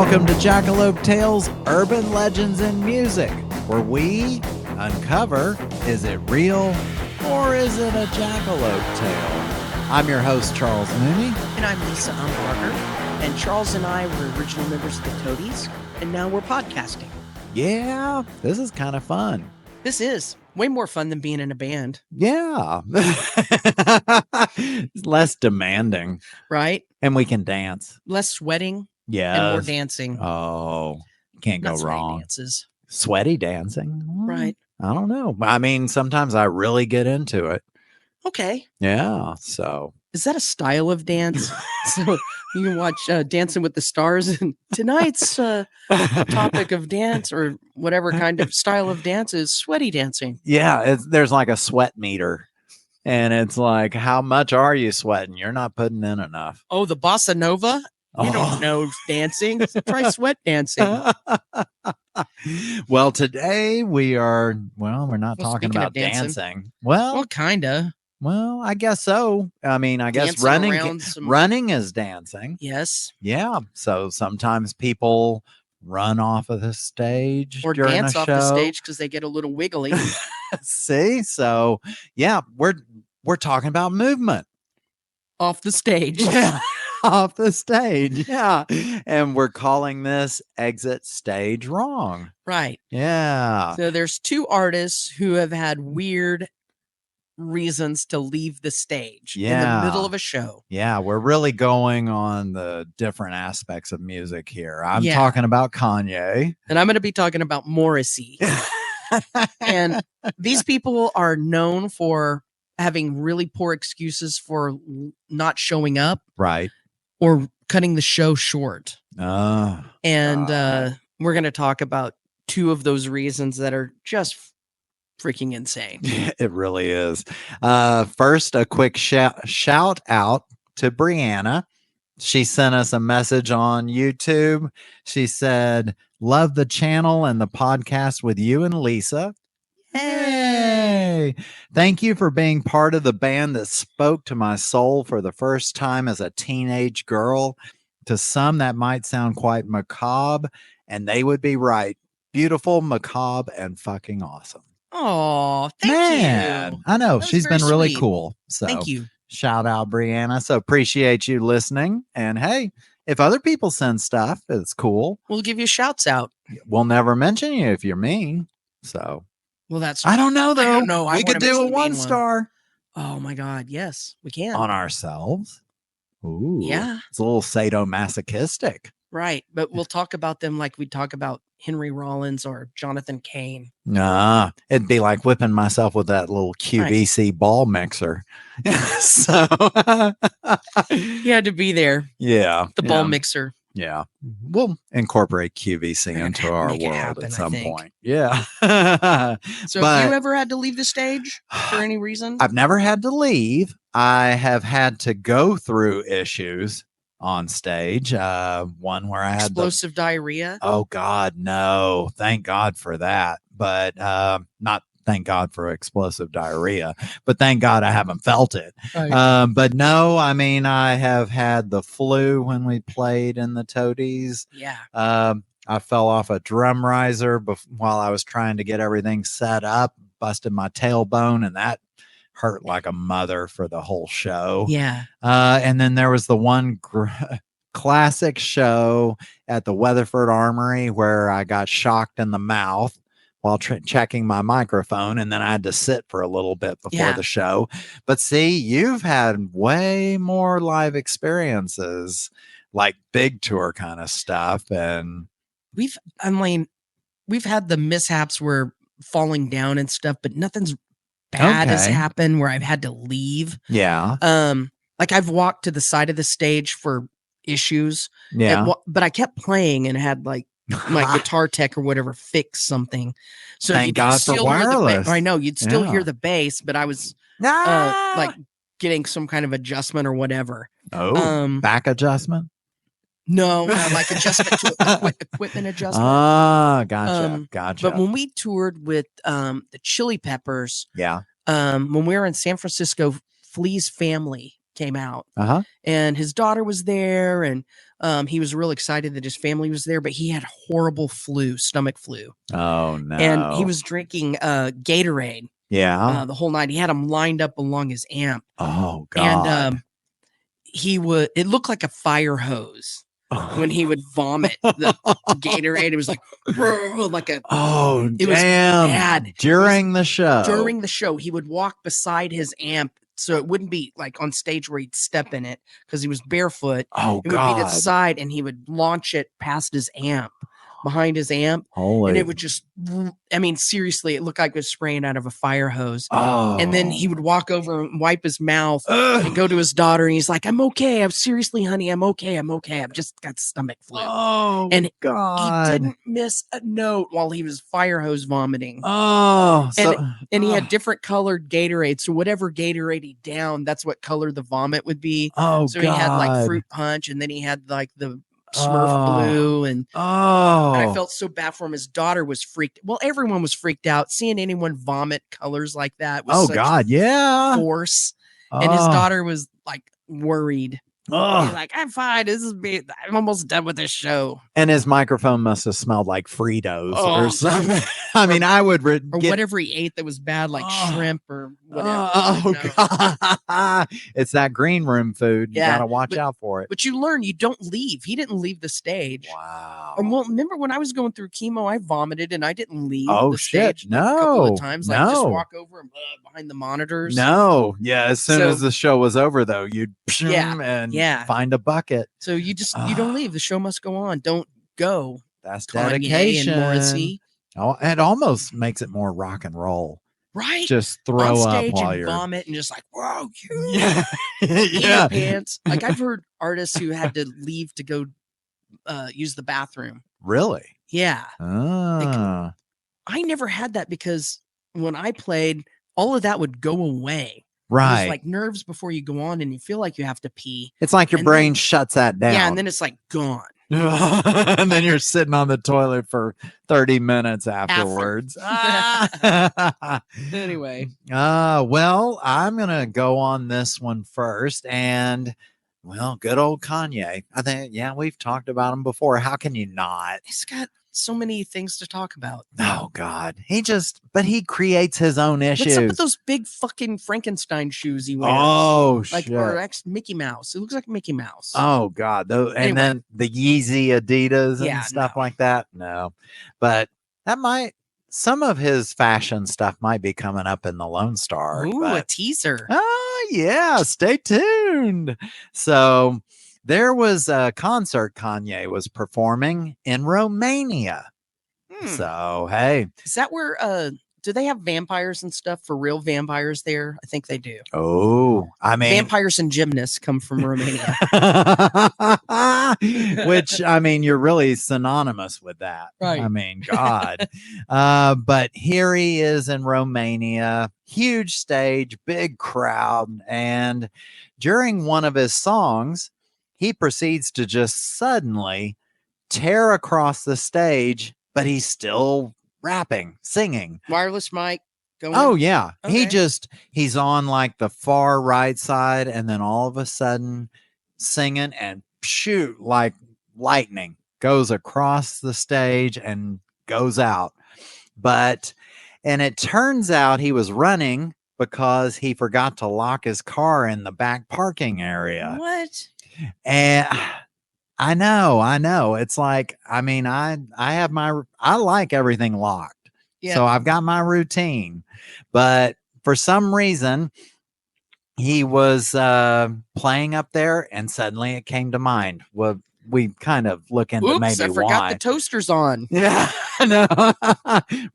Welcome to Jackalope Tales, Urban Legends and Music, where we uncover, is it real or is it a jackalope tale? I'm your host, Charles Mooney. And I'm Lisa Umbarger. And Charles and I were original members of the Toadies, and now we're podcasting. Yeah, this is kind of fun. This is way more fun than being in a band. Yeah. It's less demanding. Right? And we can dance. Less sweating. Yeah. And more dancing. Oh, can't go Not wrong. Dances. Sweaty dancing. Right. I don't know. I mean, sometimes I really get into it. Okay. Yeah. So. Is that a style of dance? So you can watch Dancing with the Stars. And tonight's topic of dance or whatever kind of style of dance is sweaty dancing. Yeah. There's like a sweat meter. And it's like, how much are you sweating? You're not putting in enough. Oh, the bossa nova? You don't know dancing. Try sweat dancing. Well, today we're not talking about dancing. Well, kind of. Well, I guess so. I mean, I guess running is dancing. Yes. Yeah. So sometimes people run off of the stage or during dance a off show. The stage because they get a little wiggly. See? So yeah, we're talking about movement. Off the stage. Yeah. Off the stage. Yeah. And we're calling this Exit Stage Wrong. Right. Yeah. So there's two artists who have had weird reasons to leave the stage in the middle of a show. Yeah, we're really going on the different aspects of music here. I'm talking about Kanye. And I'm going to be talking about Morrissey. And these people are known for having really poor excuses for not showing up. Right. Or cutting the show short. Oh. And we're going to talk about two of those reasons that are just freaking insane. It really is. First, a quick shout out to Brianna. She sent us a message on YouTube. She said, "Love the channel and the podcast with you and Lisa. Hey, thank you for being part of the band that spoke to my soul for the first time as a teenage girl. To some, that might sound quite macabre, and they would be right. Beautiful, macabre, and fucking awesome." Oh, thank you. I know. She's been really cool. So thank you. Shout out, Brianna. So appreciate you listening. And hey, if other people send stuff, it's cool. We'll give you shouts out. We'll never mention you if you're mean. So. Well, that's. I don't know, though. I don't know. We could do a 1-star. Oh, my God. Yes, we can. On ourselves. Ooh. Yeah. It's a little sadomasochistic. Right. But we'll talk about them like we talk about Henry Rollins or Jonathan Cain. Nah, it'd be like whipping myself with that little QVC ball mixer. So you had to be there. Yeah. The ball mixer. Yeah. We'll incorporate QVC into our world at some point. Yeah. So have you ever had to leave the stage for any reason? I've never had to leave. I have had to go through issues on stage. One where I had explosive diarrhea. Oh God, no. Thank God for that. But not thank God for explosive diarrhea, but thank God I haven't felt it. Right. But no, I mean, I have had the flu when we played in the Toadies. Yeah. I fell off a drum riser while I was trying to get everything set up, busted my tailbone, and that hurt like a mother for the whole show. Yeah. And then there was the one classic show at the Weatherford Armory where I got shocked in the mouth while checking my microphone, and then I had to sit for a little bit before the show. But see, you've had way more live experiences, like big tour kind of stuff. And we've had the mishaps where falling down and stuff, but nothing's bad has happened where I've had to leave. Yeah. Like I've walked to the side of the stage for issues. Yeah. But I kept playing and had like my guitar tech or whatever fix something. So thank God for wireless. I know you'd still hear the bass, but I was like getting some kind of adjustment or whatever. Oh, back adjustment? No, like adjustment to equipment adjustment. Ah, gotcha. Gotcha. But when we toured with the Chili Peppers, when we were in San Francisco, Flea's family came out, and his daughter was there, and He was real excited that his family was there, but he had horrible stomach flu. Oh no. And he was drinking Gatorade Yeah. the whole night. He had them lined up along his amp. Oh God. And it looked like a fire hose when he would vomit the Gatorade. It was like a it was bad. During the show, he would walk beside his amp, so it wouldn't be like on stage where he'd step in it because he was barefoot. Oh it would be to the side, and he would launch it past his amp, behind his amp. Holy. And it would just, I mean, seriously, it looked like it was spraying out of a fire hose. Oh. And then he would walk over and wipe his mouth and go to his daughter, and he's like, I'm okay. I'm seriously, honey, I'm okay. I've just got stomach flu. Oh, and God. He didn't miss a note while he was fire hose vomiting. Oh. And he had different colored Gatorade. So whatever Gatorade he downed, that's what color the vomit would be. Oh, so God. He had like fruit punch, and then he had like the Smurf blue, and I felt so bad for him. His daughter was freaked. Well, everyone was freaked out seeing anyone vomit colors like that. Was God, yeah, force. And his daughter was like worried. He's like, I'm fine. I'm almost done with this show. And his microphone must have smelled like Fritos or something. I mean, I would or whatever he ate that was bad, like shrimp or whatever. God. It's that green room food. You gotta watch out for it. But you learn, you don't leave. He didn't leave the stage. Wow. And well, remember when I was going through chemo, I vomited and I didn't leave the stage. No. A couple of times, like just walk over and behind the monitors. No. Yeah. As soon as the show was over, though, you'd find a bucket. So you don't leave. The show must go on. Don't go. That's Kanye dedication. And Morrissey. Oh, it almost makes it more rock and roll. Right. Just throw on up stage while and you're vomit and just like, whoa, yeah. Pants. Like I've heard artists who had to leave to go use the bathroom. Really? Yeah. Like, I never had that because when I played, all of that would go away. Right. It was like nerves before you go on, and you feel like you have to pee. It's like your brain shuts that down. Yeah, and then it's like gone. And then you're sitting on the toilet for 30 minutes afterwards. Anyway. Well, I'm going to go on this one first. And, well, good old Kanye. I think, we've talked about him before. How can you not? He's got so many things to talk about. Oh, God. But he creates his own issues. What's up with those big fucking Frankenstein shoes he wears? Oh, like, shit. Or Mickey Mouse. It looks like Mickey Mouse. Oh, God. And then the Yeezy Adidas and stuff like that. No. But some of his fashion stuff might be coming up in the Lone Star. Ooh, a teaser. Oh, yeah. Stay tuned. So there was a concert Kanye was performing in Romania. So, hey. Is that where, do they have vampires and stuff for real vampires there? I think they do. Oh, I mean. Vampires and gymnasts come from Romania. Which, I mean, you're really synonymous with that. Right. I mean, God. But here he is in Romania, huge stage, big crowd. And during one of his songs, he proceeds to just suddenly tear across the stage, but he's still rapping, singing. Wireless mic going. Oh, yeah. Okay. He's on like the far right side, and then all of a sudden singing, and shoot, like lightning goes across the stage and goes out. And it turns out he was running because he forgot to lock his car in the back parking area. What? And I know. It's like, I mean, I like everything locked. Yeah. So I've got my routine. But for some reason, he was playing up there, and suddenly it came to mind. Well, we kind of look into maybe I forgot the toaster's on. Yeah, no.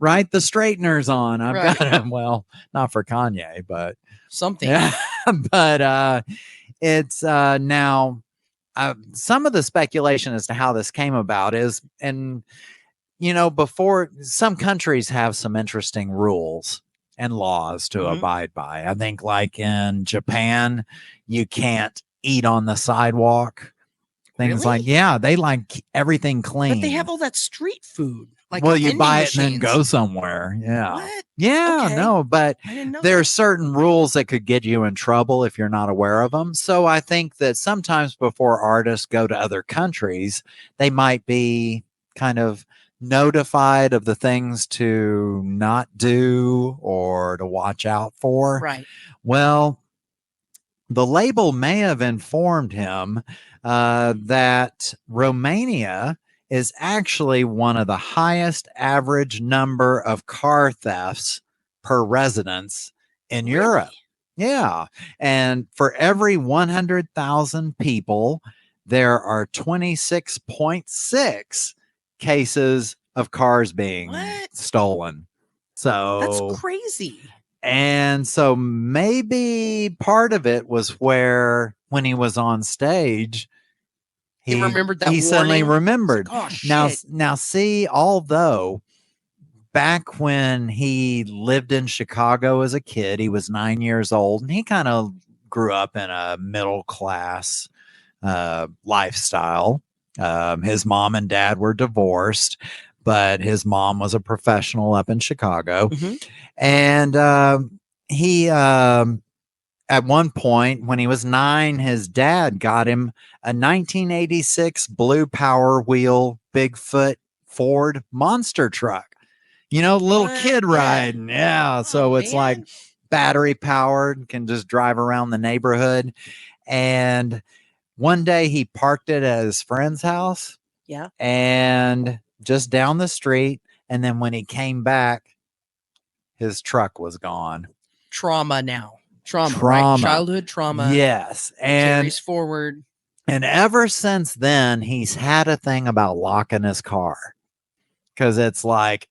Right, the straightener's on. I've got him. Well, not for Kanye, but something. Yeah. But it's now some of the speculation as to how this came about is, and before, some countries have some interesting rules and laws to abide by. I think like in Japan, you can't eat on the sidewalk. Things like, they like everything clean. But they have all that street food. Like Well, a you vending buy it and then machines. go somewhere. Yeah. What? Yeah, Okay. no, but I didn't know there are that. certain rules that could get you in trouble if you're not aware of them. So I think that sometimes before artists go to other countries, they might be kind of notified of the things to not do or to watch out for. Right. Well, the label may have informed him that Romania is actually one of the highest average number of car thefts per residence in Europe. Yeah. And for every 100,000 people, there are 26.6 cases of cars being What? stolen. That's So crazy. and so maybe part of it was where when he was on stage, He remembered that he suddenly warning. remembered. Like, oh Now, shit. now see, although back when he lived in Chicago as a kid, he was 9 years old, and he kind of grew up in a middle class lifestyle. His mom and dad were divorced, but his mom was a professional up in Chicago. Mhm. And he, at one point when he was 9, his dad got him a 1986 blue Power Wheel Bigfoot Ford monster truck. You know, little What? kid Yeah. riding. Yeah. So Oh, it's like man. battery powered, can just drive around the neighborhood. And one day he parked it at his friend's house. Yeah. And just down the street. And then when he came back, his truck was gone. Trauma now. Trauma, right? Trauma. Childhood trauma. Yes. Carries forward. And ever since then, he's had a thing about locking his car. Because it's like,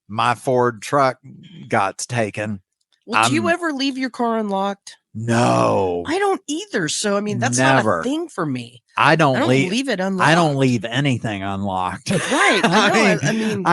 my Ford truck got taken. Well, do you ever leave your car unlocked? No. I don't either. So I mean, that's Never. not a thing for me. I I don't don't leave leave it unlocked. I don't leave anything unlocked. Right. I mean,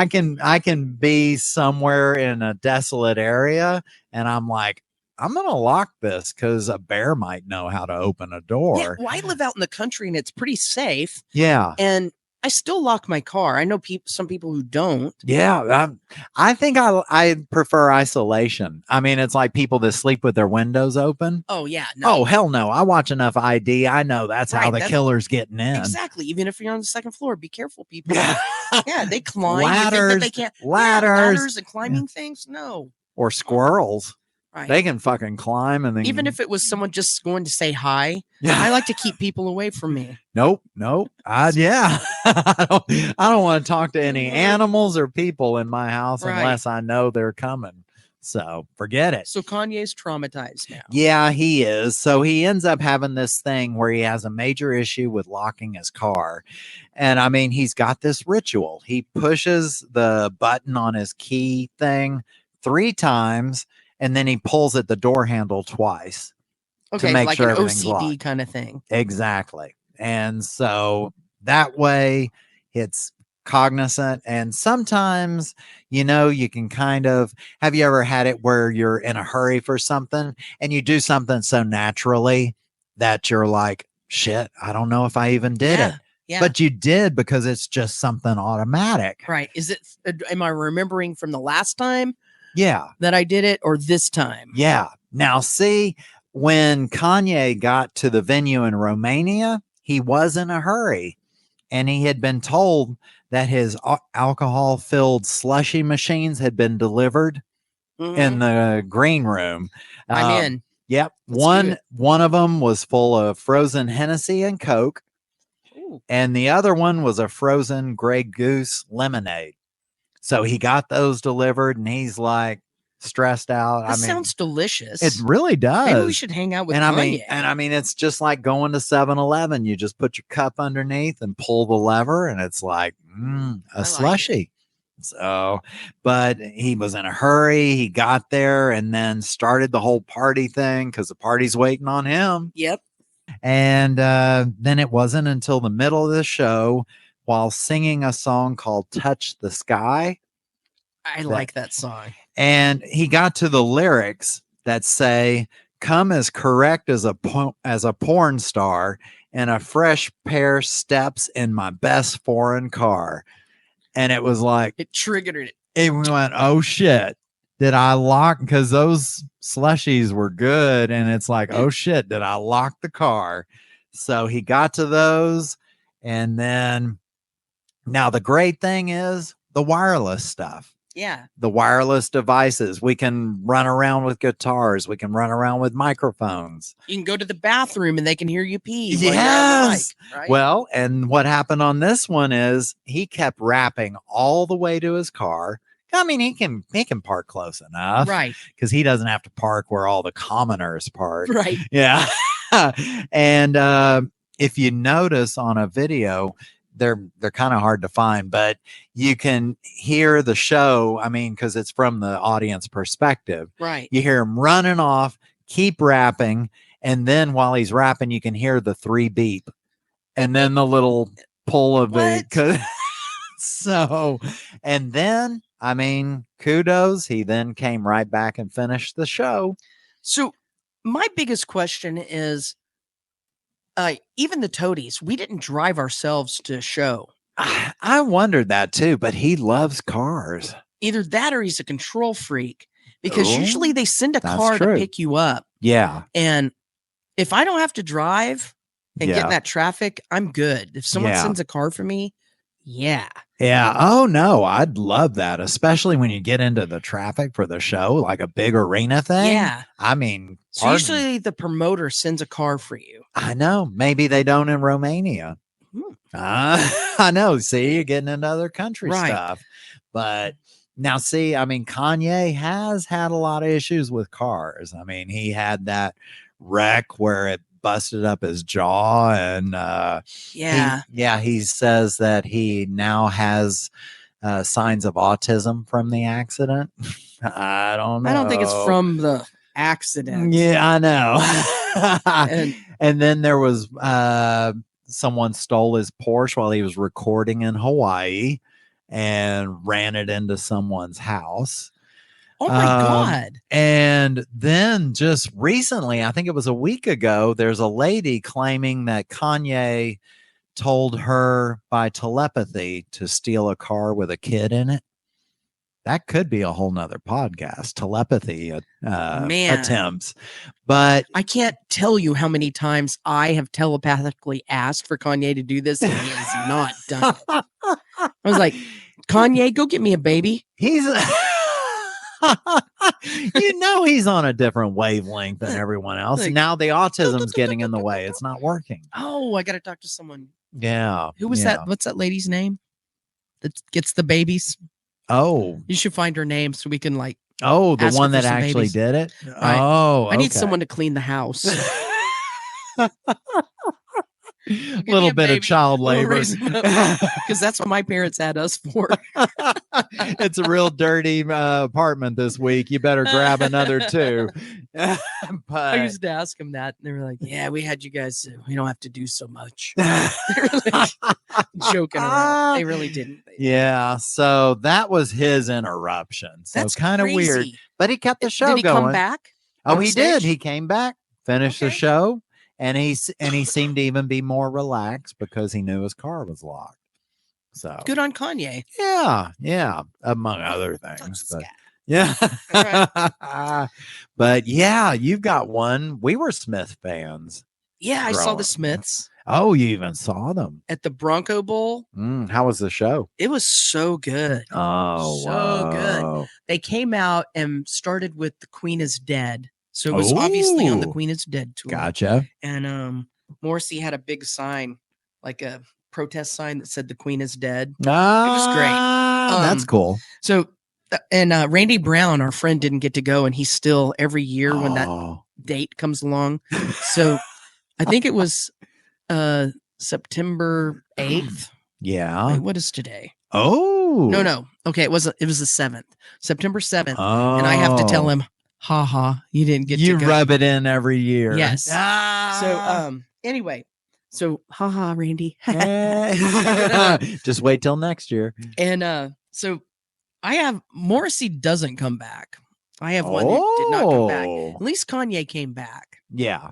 I can be somewhere in a desolate area and I'm like, I'm gonna lock this because a bear might know how to open a yeah, door. well, I live out in the country and it's pretty safe. Yeah. And I still lock my car. I know some people who don't. Yeah, I think I prefer isolation. I mean, it's like people that sleep with their windows open. Oh yeah, no. Oh hell no! I watch enough ID. I know that's how Right, the that's- killer's getting in. Exactly. Even if you're on the second floor, be careful, people. Yeah. Yeah, they climb. Ladders, you think that they can't. Yeah, ladders and climbing things. No. or squirrels. Right. They can fucking climb and then Even if it was someone just going to say hi, yeah. I like to keep people away from me. Nope. Yeah. I don't want to talk to any animals or people in my house Right. unless I know they're coming. So forget it. So Kanye's traumatized now. Yeah, he is. So he ends up having this thing where he has a major issue with locking his car. And I mean, he's got this ritual. He pushes the button on his key thing 3 times and then he pulls at the door handle twice. Okay, make like sure an everything's OCD locked. kind of thing. Exactly. And so that way it's cognizant. And sometimes, you know, you can kind of, have you ever had it where you're in a hurry for something and you do something so naturally that you're like, shit, I don't know if I even did it. Yeah. But you did because it's just something automatic. Right. Is it, am I remembering from the last time Yeah. that I did it or this time? Yeah. Now, see, when Kanye got to the venue in Romania, he was in a hurry and he had been told that his alcohol filled slushy machines had been delivered in the green room. I'm in. Yep. Let's One of them was full of frozen Hennessy and Coke. Ooh. And the other one was a frozen Grey Goose lemonade. So he got those delivered and he's like stressed out. That sounds delicious. It really does. Maybe we should hang out with Kanye. I mean, it's just like going to 7-Eleven. You just put your cup underneath and pull the lever, and it's like a slushy. So, but he was in a hurry. He got there and then started the whole party thing because the party's waiting on him. Yep. And then it wasn't until the middle of the show, while singing a song called "Touch the Sky." I like that song. And he got to the lyrics that say, "Come as correct as a porn star and a fresh pair steps in my best foreign car." And it was like, It triggered it. it went, oh shit. Did I lock? Because those slushies were good. And it's like, oh shit, did I lock the car? So he got to those. And then now the great thing is the wireless stuff. Yeah. The wireless devices. We can run around with guitars. We can run around with microphones. You can go to the bathroom and they can hear you pee. Yes. While you're on the mic, right? Well, and what happened on this one is he kept rapping all the way to his car. I mean, he can park close enough, right? Because he doesn't have to park where all the commoners park, right? Yeah. And if you notice on a video, they're kind of hard to find, but you can hear the show. I mean, because it's from the audience perspective, right? You hear him running off, keep rapping, and then while he's rapping, you can hear the 3 beep, and then the little pull of the. So, and then I mean, kudos. He then came right back and finished the show. So, my biggest question is. Even the toadies, we didn't drive ourselves to show. I wondered that too, but he loves cars. Either that or he's a control freak, because usually they send a car to pick you up. Yeah. And if I don't have to drive and get in that traffic, I'm good. If someone sends a car for me, yeah. Oh, no, I'd love that, especially when you get into the traffic for the show, like a big arena thing. Yeah. I mean, so usually the promoter sends a car for you. I know. Maybe they don't in Romania. I know. See, you're getting into other country stuff. But now, see, I mean, Kanye has had a lot of issues with cars. I mean, he had that wreck where it busted up his jaw, and he says that he now has signs of autism from the accident. I don't know. I don't think it's from the accident. Yeah, I know. and then there was someone stole his Porsche while he was recording in Hawaii and ran it into someone's house. Oh my God. And then just recently, I think it was a week ago, there's a lady claiming that Kanye told her by telepathy to steal a car with a kid in it. That could be a whole nother podcast, telepathy attempts. But I can't tell you how many times I have telepathically asked for Kanye to do this, and he has not done it. I was like, Kanye, go get me a baby. He's he's on a different wavelength than everyone else. Like, now the autism's getting in the way. It's not working. Oh, I got to talk to someone. Yeah. Who was that? What's that lady's name that gets the babies? Oh, you should find her name so we can the one that actually did it. Right. Oh, I need someone to clean the house. A little bit of child labor, because that's what my parents had us for. It's a real dirty apartment this week. You better grab another 2. But I used to ask them that, and they were like, "Yeah, we had you guys. We don't have to do so much." They were like joking around. They really didn't. Yeah. So that was his interruption. So that's kind of weird, but he kept the show going. Did he come back? Oh, he did. He came back, finished the show. And he seemed to even be more relaxed because he knew his car was locked. So good on Kanye. Yeah, among other things. But yeah. Right. But yeah, you've got one. We were Smith fans. Yeah, I saw the Smiths. Oh, you even saw them at the Bronco Bowl. How was the show? It was so good. Oh, so good. They came out and started with "The Queen is Dead." So it was obviously on the Queen is Dead tour. Gotcha. And Morrissey had a big sign, like a protest sign that said "The Queen is Dead." It was great. That's cool. So, and Randy Brown, our friend, didn't get to go, and he's still every year when that date comes along. So I think it was September 8th. Yeah. Wait, what is today? Oh. No. Okay, it was the 7th. September 7th. Oh. And I have to tell him, you didn't get to go. You rub it in every year. Yes. So anyway, so Randy. Just wait till next year. And so I have Morrissey doesn't come back. I have one that did not come back. At least Kanye came back. Yeah.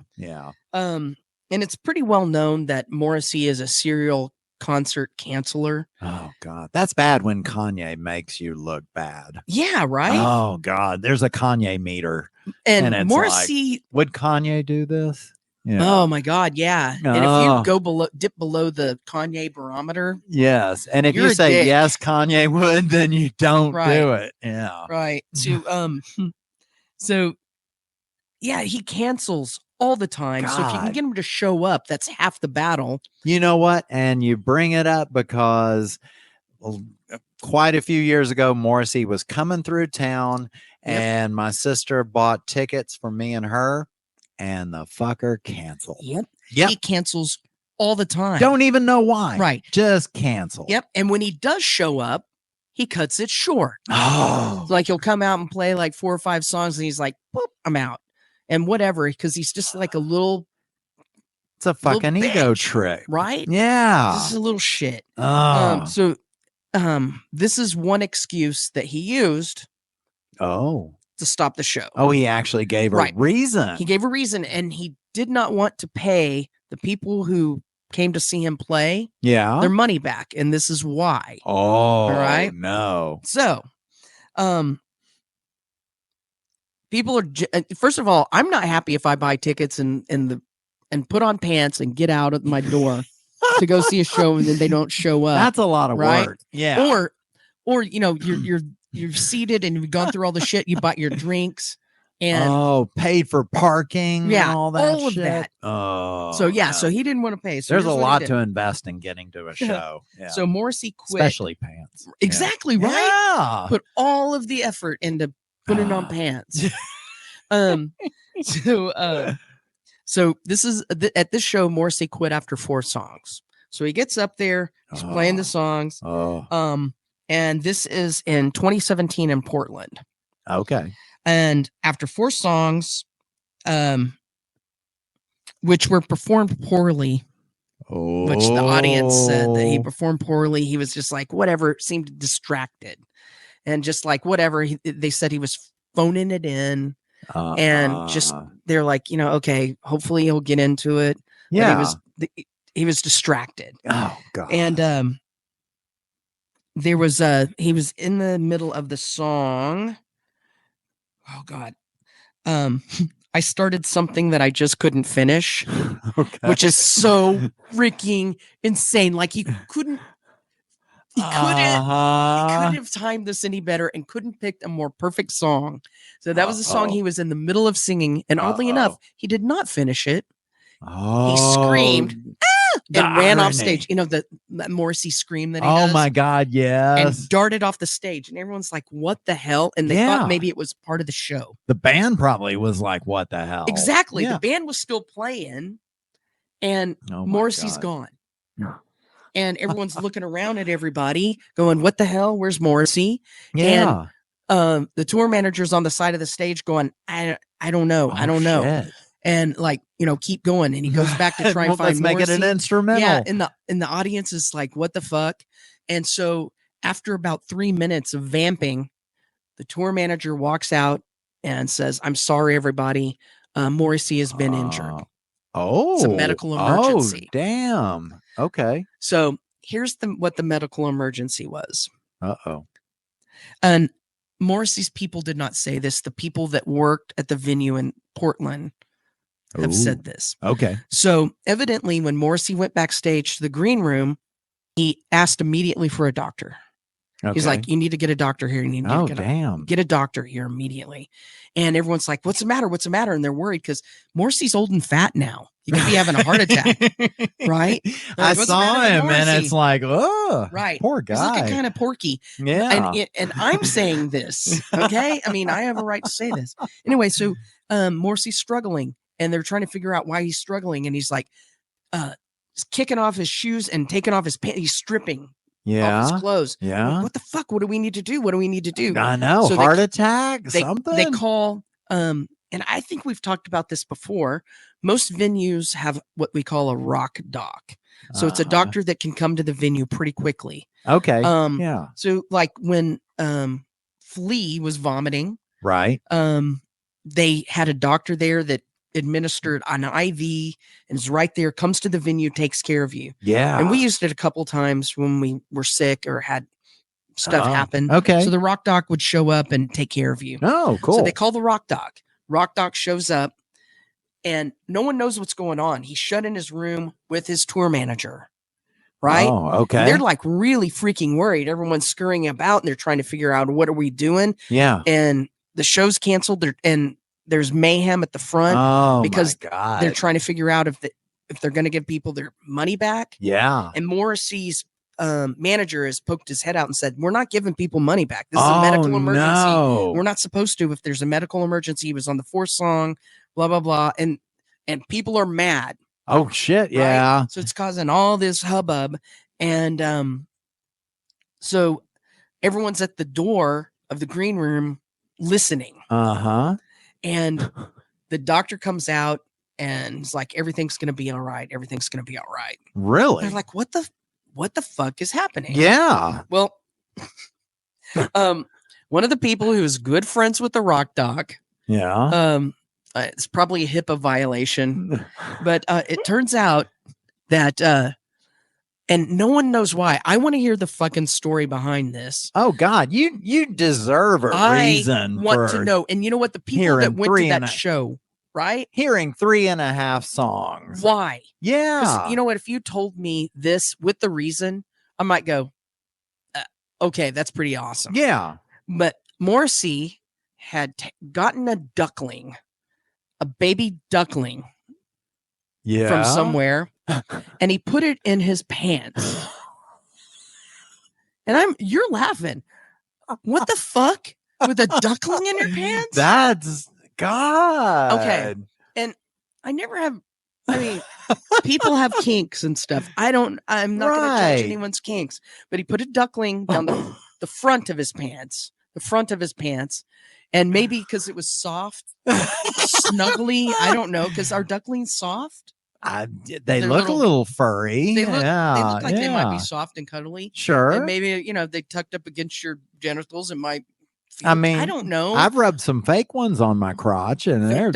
And it's pretty well known that Morrissey is a serial concert canceler. Oh God, that's bad when Kanye makes you look bad. Yeah, right. Oh God, there's a Kanye meter, and it's Morrissey. like, would Kanye do this? Yeah. Oh my God, yeah. And if you go dip below the Kanye barometer, yes, and if you're you a say dick. yes, Kanye would, then you don't Right. do it. Yeah. Right. So yeah, he cancels all the time. So if you can God. get him to show up, that's half the battle. You know what? And you bring it up because quite a few years ago, Morrissey was coming through town, Yep. and my sister bought tickets for me and her, and the fucker canceled. Yep. Yep. He cancels all the time. Don't even know why. Right. Just cancel. Yep. And when he does show up, he cuts it short. Oh. Like he'll come out and play like 4 or 5 songs, and he's like, boop, I'm out. And whatever, because he's just like a little. It's a fucking ego trick. Right? Yeah. This is a little shit. Oh. So this is one excuse that he used to stop the show. Oh, he actually gave a reason. He gave a reason, and he did not want to pay the people who came to see him play their money back, and this is why. Oh, all right. No. So, people are first of all, I'm not happy if I buy tickets and put on pants and get out of my door to go see a show and then they don't show up. That's a lot of work. Yeah. Or you know, you're seated and you've gone through all the shit. You bought your drinks and paid for parking. Yeah, and all that all shit. of that. Oh, so yeah, no. so he didn't want to pay. So there's a lot to invest in getting to a show. Yeah. So Morrissey quit, especially pants. Exactly right. Yeah. Put all of the effort into putting on pants. So this is at this show, Morrissey quit after 4 songs. So he gets up there, he's playing the songs. And this is in 2017 in Portland. Okay. And after 4 songs, which were performed poorly, which the audience said that he performed poorly. He was just like, whatever, seemed distracted. And just like, whatever, they said he was phoning it in. And just, they're like, you know, okay, hopefully he'll get into it. Yeah. But he was distracted. Oh, God. And there was he was in the middle of the song. Oh God. I started something that I just couldn't finish, which is so freaking insane. Like he couldn't have timed this any better and couldn't pick a more perfect song. So that was a song he was in the middle of singing, and oddly enough, he did not finish it. He screamed and ran off stage. You know, that Morrissey scream that he does? My God, yes. And darted off the stage. And everyone's like, what the hell? And they thought maybe it was part of the show. The band probably was like, what the hell? Exactly. Yeah. The band was still playing, and Morrissey's gone. And everyone's looking around at everybody going, what the hell? Where's Morrissey? Yeah. And the tour manager's on the side of the stage going, I don't know. I don't know. Shit. And like, you know, keep going. And he goes back to try and find Let's make it an instrumental. Yeah. And the audience is like, what the fuck? And so after about 3 minutes of vamping, the tour manager walks out and says, I'm sorry, everybody. Morrissey has been injured. It's a medical emergency. Oh, damn. Okay. So here's what the medical emergency was. And Morrissey's people did not say this. The people that worked at the venue in Portland have said this. Okay. So evidently when Morrissey went backstage to the green room, he asked immediately for a doctor. Okay. He's like, you need to get a doctor here. You need to get a doctor here immediately. And everyone's like, what's the matter? What's the matter? And they're worried because Morrissey's old and fat now. He could be having a heart attack. Right? I saw him and it's like, oh, right. Poor guy. He's looking kind of porky. Yeah. And I'm saying this. Okay. I mean, I have a right to say this. Anyway, so Morrissey's struggling and they're trying to figure out why he's struggling. And he's like, kicking off his shoes and taking off his pants. He's stripping off his clothes. Yeah. Like, what the fuck? What do we need to do? What do we need to do? I know. So heart attack, something. They call, and I think we've talked about this before. Most venues have what we call a rock doc. So it's a doctor that can come to the venue pretty quickly. Okay. Yeah. So like when Flea was vomiting, right? They had a doctor there that administered an IV and is right there, comes to the venue, takes care of you. Yeah. And we used it a couple times when we were sick or had stuff happen. Okay. So the rock doc would show up and take care of you. Oh, cool. So they call the rock doc. Rock doc shows up and no one knows what's going on. He's shut in his room with his tour manager. Right? Oh, okay. And they're like really freaking worried. Everyone's scurrying about and they're trying to figure out what are we doing. Yeah. And the show's canceled. And there's mayhem at the front because they're trying to figure out if they're going to give people their money back. Yeah. And Morrissey's manager has poked his head out and said, we're not giving people money back. This is a medical emergency. No. We're not supposed to. If there's a medical emergency, he was on the 4th song, blah, blah, blah. And people are mad. Oh, shit. Yeah. Right? So it's causing all this hubbub. And so everyone's at the door of the green room listening. Uh-huh. And the doctor comes out and is like, everything's going to be all right. Everything's going to be all right. Really? They're like, what the fuck is happening? Yeah. Well, one of the people who is good friends with the rock doc. Yeah. It's probably a HIPAA violation, but it turns out that, and no one knows why. I want to hear the fucking story behind this. Oh God, you deserve a reason. I want to know. And you know what? The people that went to that show, right? Hearing 3.5 songs. Why? Yeah. You know what? If you told me this with the reason, I might go, okay, that's pretty awesome. Yeah. But Morrissey had gotten a duckling, a baby duckling from somewhere, and he put it in his pants. And you're laughing. What the fuck? With a duckling in your pants? That's God. Okay. And I never have, I mean, people have kinks and stuff. I'm not going to judge anyone's kinks, but he put a duckling down the front of his pants, and maybe because it was soft, snuggly. I don't know, because our ducklings soft. They look a little furry. They look like they might be soft and cuddly. Sure. And maybe, they tucked up against your genitals. It might. I mean, I don't know. I've rubbed some fake ones on my crotch, and they're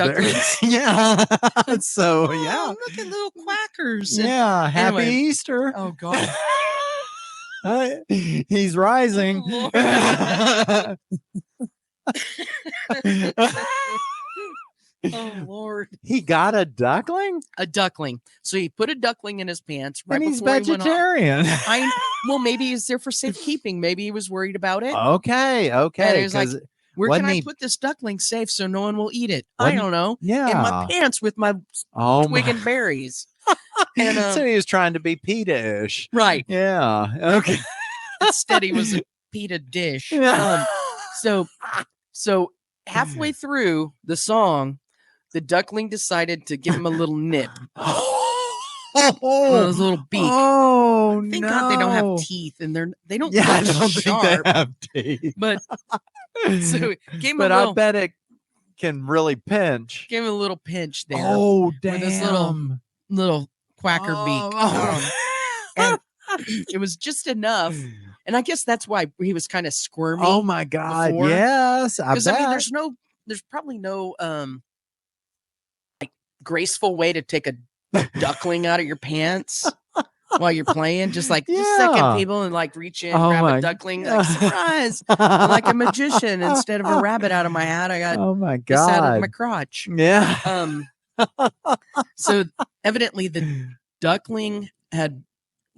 yeah. So yeah, look at little quackers. Yeah. Happy Easter. Oh God. He's rising. Oh Lord. He got a duckling? A duckling. So he put a duckling in his pants right and he's before vegetarian. Well, maybe he's there for safekeeping. Maybe he was worried about it. Okay. And he was like, where can I put this duckling safe so no one will eat it? I don't know. Yeah. In my pants with my twig and berries. And so he was trying to be PETA-ish. Right. Yeah. Okay. Instead he was a PETA dish. So halfway through the song, the duckling decided to give him a little nip. His little beak. Oh, Thank God they don't have teeth, and they don't. Yeah, I don't sharp, think they have teeth. But so gave him I bet it can really pinch. Gave him a little pinch there. Oh, damn! With this little quacker beak, and it was just enough. And I guess that's why he was kind of squirmy. Oh my God! Before. Yes, because I mean, there's probably no like graceful way to take a duckling out of your pants while you're playing. Just like just second people and like reach in, grab a duckling, like surprise, I'm like a magician. Instead of a rabbit out of my hat, I got this out of my crotch. Yeah. So evidently the duckling had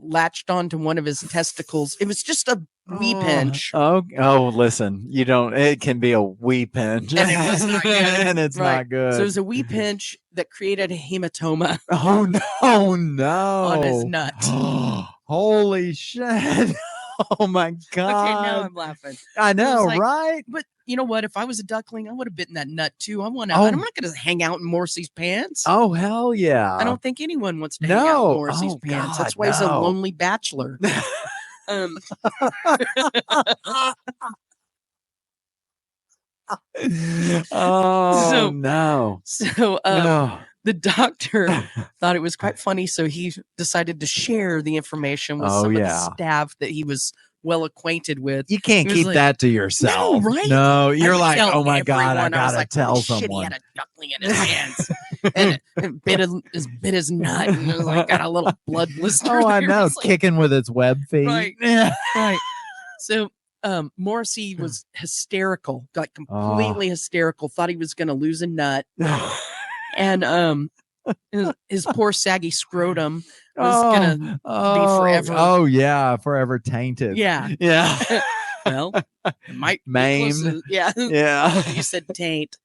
latched onto one of his testicles. It was just a wee pinch. Oh, listen, it can be a wee pinch. And it was not good. And it's not good. So it was a wee pinch that created a hematoma. Oh no. On his nut. Holy shit. Oh my God. Okay, now I'm laughing. I know, right? But you know what? If I was a duckling, I would have bitten that nut too. I'm not going to hang out in Morrissey's pants. Oh, hell yeah. I don't think anyone wants to hang out in Morrissey's pants. God, that's why he's a lonely bachelor. No. So the doctor thought it was quite funny, so he decided to share the information with some of the staff that he was well acquainted with. You can't keep that to yourself. No, right? No, you're like, oh my God, I was gotta like, tell shit, someone. he had a duckling in his hands. and bit his nut and it was like got a little blood blister. Oh, I know, kicking with its web feet. Right. Right. So Morrissey was hysterical, got completely hysterical, thought he was gonna lose a nut. And his poor saggy scrotum was gonna be forever. Oh yeah, forever tainted. Yeah. Yeah. Well, it might maimed. Yeah. Yeah. You said taint.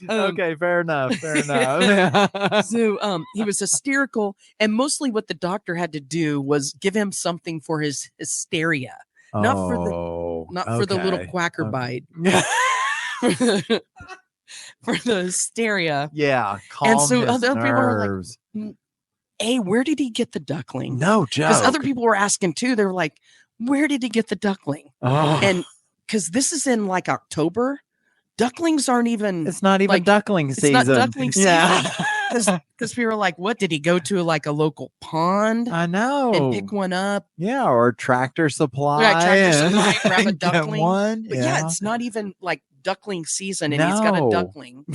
Okay, fair enough. Fair enough. So he was hysterical, and mostly what the doctor had to do was give him something for his hysteria. Not for the little quacker bite. For the hysteria. Yeah. And so other people were like, hey, where did he get the duckling? No joke. Because other people were asking too. They were like, where did he get the duckling? And because this is in like October, ducklings aren't even. It's not even like, duckling season. It's not duckling season. Yeah. Because people were like, what? Did he go to like a local pond? I know. And pick one up? Yeah, or Tractor Supply. Yeah, Tractor Supply, grab a duckling. One. But yeah, it's not even like duckling season, and he's got a duckling.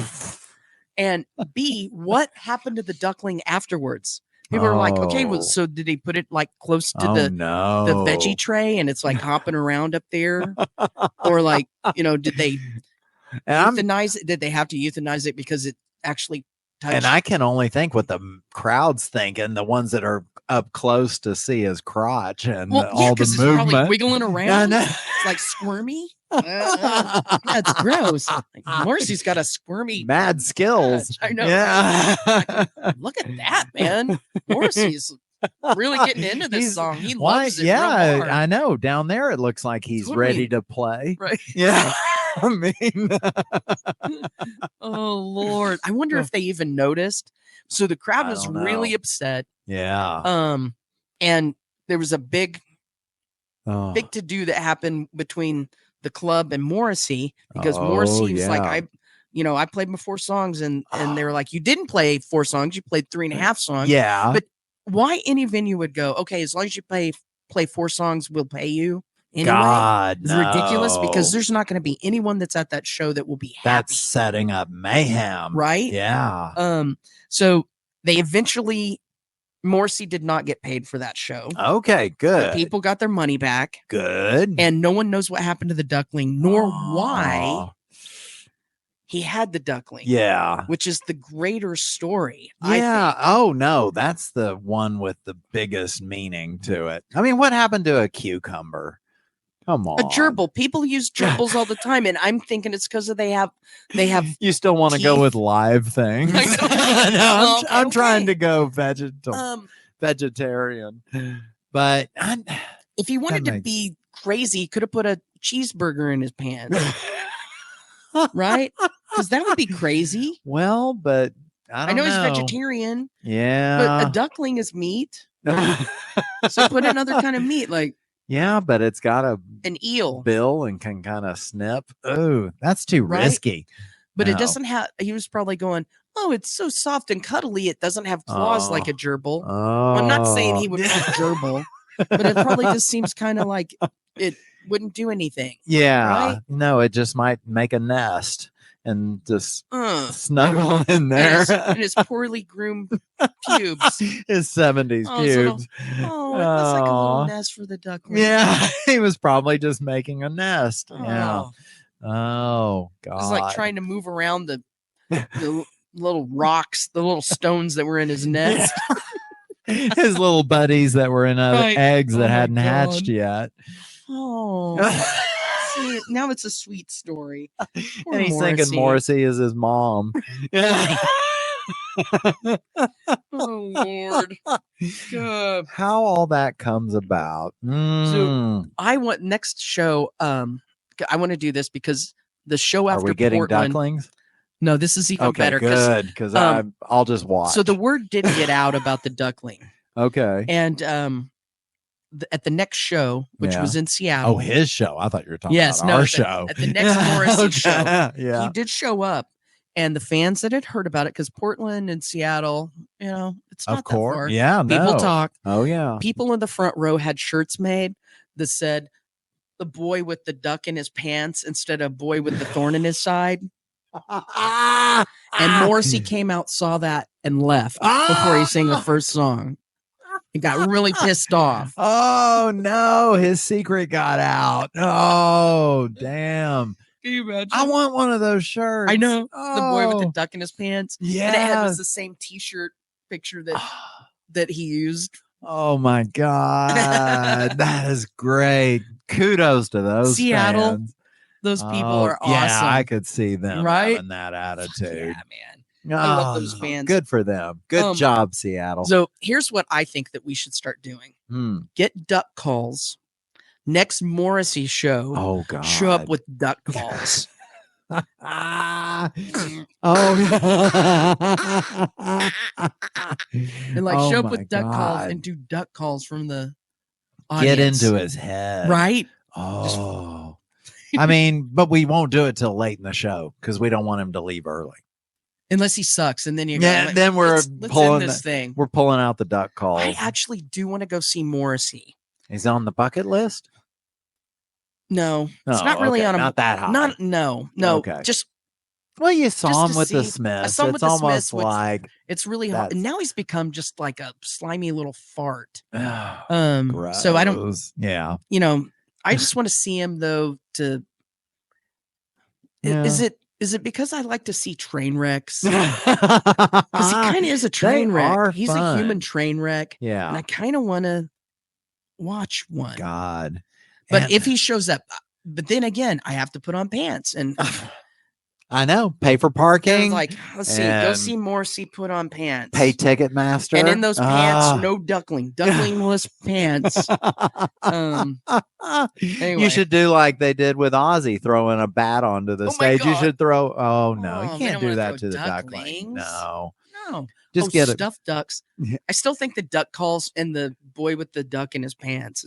And B, what happened to the duckling afterwards? People were like, okay, well, so did he put it like close to the veggie tray and it's like hopping around up there? Or like, did they euthanize it? Did they have to euthanize it because it actually touched? And I can only think what the crowd's thinking, the ones that are up close to see his crotch and all the movement. Probably wiggling around. It's like squirmy. That's gross. Like, Morrissey's got a squirmy mad skills. I know. Yeah. Like, look at that, man. Morrissey's really getting into this song. He loves it. Yeah, I know. Down there, it looks like he's ready to play. Right. Yeah. I mean, oh Lord. I wonder if they even noticed. So the crowd was really upset. Yeah. And there was a big to do that happened between the club and Morrissey, because Morrissey was like, I played my 4 songs, and they were like, you didn't play 4 songs, you played 3.5 songs. Yeah. But why any venue would go, okay, as long as you play 4 songs, we'll pay you. Anyway, God, it's ridiculous, because there's not going to be anyone that's at that show that will be happy. That's setting up mayhem. Right? Yeah. So they eventually, Morrissey did not get paid for that show. Okay, good. The people got their money back. Good. And no one knows what happened to the duckling, nor why he had the duckling. Yeah. Which is the greater story. Yeah. Oh, no. That's the one with the biggest meaning to it. I mean, what happened to a cucumber? Come on. A gerbil. People use gerbils all the time, and I'm thinking it's because they have. You still want to go with live things? No, I'm trying to go vegetarian, but if he wanted to be crazy, he could have put a cheeseburger in his pants, right? Because that would be crazy. Well, but I know he's vegetarian. Yeah, but a duckling is meat, so put another kind of meat, like. Yeah, but it's got an eel bill and can kind of snip. Oh, that's too risky. But it doesn't have. He was probably going, oh, it's so soft and cuddly. It doesn't have claws like a gerbil. Well, I'm not saying he would be a gerbil, but it probably just seems kind of like it wouldn't do anything. Yeah. Right? No, it just might make a nest and just snuggle in there. And his poorly groomed pubes. His 70s pubes. So that's like a little nest for the duckling. Yeah, he was probably just making a nest. Yeah. Oh, God. It was like trying to move around the little rocks, the little stones that were in his nest. His little buddies that were in eggs that hadn't hatched yet. Oh. Now it's a sweet story. And he's thinking Morrissey is his mom. Oh, Lord. How all that comes about. So I want next show. I want to do this because the show after Are we getting Portland, ducklings? No, this is even better. Good, because I'll just watch. So the word did get out about the duckling. Okay. And at the next show, which was in Seattle. Oh, his show. I thought you were talking about our show. At the next Morrissey show, he did show up. And the fans that had heard about it, because Portland and Seattle, it's not that far. Yeah, people talk. Oh, yeah. People in the front row had shirts made that said, the boy with the duck in his pants instead of boy with the thorn in his side. And Morrissey came out, saw that, and left before he sang the first song. He got really pissed off. Oh, no. His secret got out. Oh, damn. Can you imagine? I want one of those shirts. I know. The boy with the duck in his pants. Yeah. And it was the same T-shirt picture that he used. Oh, my God. That is great. Kudos to those Seattle. fans. Those people are awesome. Yeah, I could see them having that Yeah, attitude. man. I love those fans. Good for them. Good job, Seattle. So here's what I think that we should start doing. Get duck calls. Next Morrissey show. Oh, God. Show up with duck calls. And like show up with duck calls and do duck calls from the audience. Get into his head. Right? Oh. I mean, but we won't do it till late in the show because we don't want him to leave early. Unless he sucks, and then you're like, then we're pulling this thing. We're pulling out the duck calls. I actually do want to go see Morrissey. He's on the bucket list. No, it's not really on a not that high. No. Okay. Just you saw him with the Smiths. I saw him with the Smiths. Like it's really hard. And now he's become just like a slimy little fart. Gross. So I don't. Yeah. I just want to see him though. Is it because I like to see train wrecks? Because he kind of is a train wreck. He's a human train wreck. Yeah. And I kind of want to watch one. God. But if he shows up, but then again, I have to put on pants and I know, pay for parking. Like, let's see, go see Morrissey put on pants. Pay Ticketmaster. And in those pants, no ducklingless pants. Anyway. You should do like they did with Ozzy, throwing a bat onto the stage. You should throw. Oh no, you can't do that to the duckling. No. Just get stuffed ducks. I still think the duck calls and the boy with the duck in his pants.